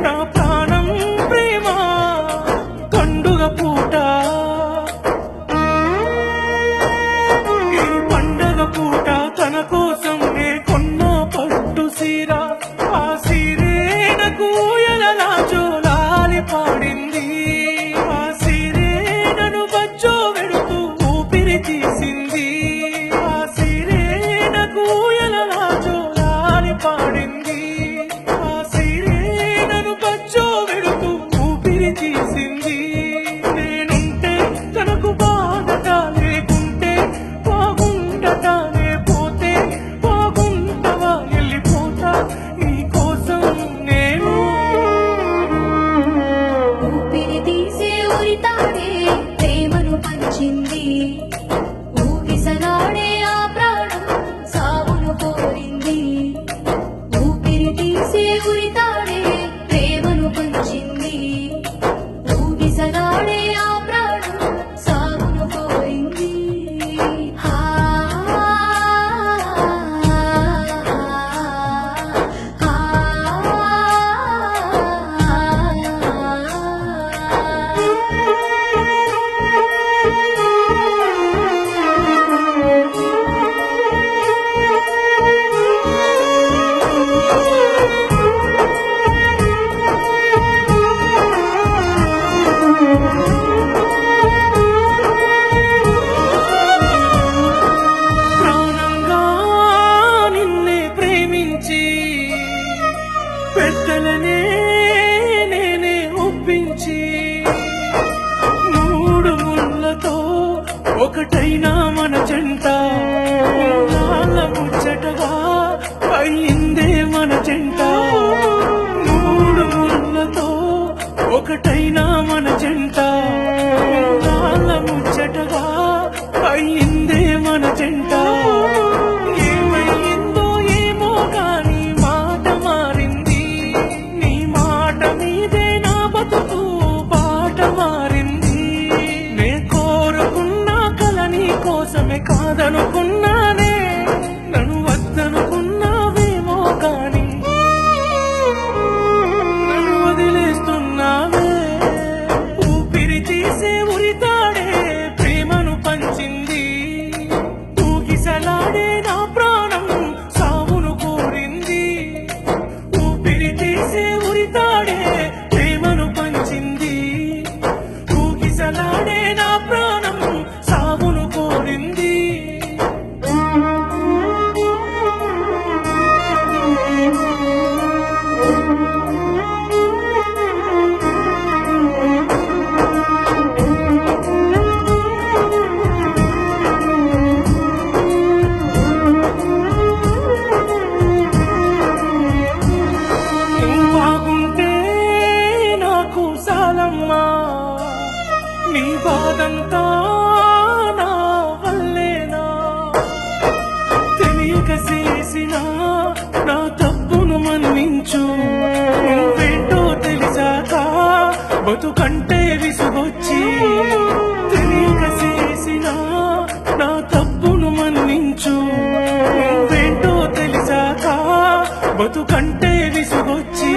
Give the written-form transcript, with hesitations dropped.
నా ప్రాణం ప్రేమ పండుగ పూట ఈ పండుగ పూట తన కోసం నే కొన్న పట్టు సీర ఆ సీరేనకు ఎలలా జోలాలి పాడింది ఆ సీరేనను బచ్చో వెడుతూ ఊపిరి తీసింది ఆ సీరేనకు ఎలలా జోలాలి పాడింది తీసింది నేనుంటే తనకు బాధట లేకుంటే బాగుండటానే పోతే బాగుంటవా వెళ్ళిపోతా నీ కోసం నేను ఊపిరి తీసే ఉరితాడే ప్రేమను పంచింది ఊగిసలాడే ఆ ప్రాణం సావును కోరింది ఊపిరి తీసే ఉరితాడే ప్రేమను పంచింది సగాడే ఆ ప్రాణం సాగును కోరింది ప్రాణంగా నిన్నే ప్రేమించి పెద్దలనే నేనే ఒప్పించి మూడు ముళ్ళతో ఒకటైనా మన జంట నాన్న ముచ్చటగా అయిందే మన జంట మూడు ముళ్ళతో ఒకటైనా మన జంట నాన్న ముచ్చటగా అయిందే మన జంట ఏమైందో ఏమో కానీ మాట మారింది నీ మాట మీదే నా బతుకు బాట మారింది నే కోరుకున్న కల నీ కోసమే కాదనుకున్నానే నన్ను వద్దనుకున్నావేమో కానీ నన్ను వదిలేస్తున్నావే ఊపిరి తీసే ఉరితాడే ప్రేమను పంచింది ఊగిసలాడే నా ప్రాణం సావును కోరింది ఊపిరి తీసే ఉరితాడే ప్రేమను పంచింది ఊగిసలాడే నా ప్రాణం సావును కోరింది బాగుంటే నాకు సాలమ్మా నీ బాధంతా నా వల్లేనా తెలియక చేసిన నా తప్పును మన్నించు నువ్వేంటో తెలిసాక బతుకంటే విసుగొచ్చి తెలియక చేసిన నా తప్పును మన్నించు నువ్వేంటో తెలిసాక బతుకంటే విసుగొచ్చి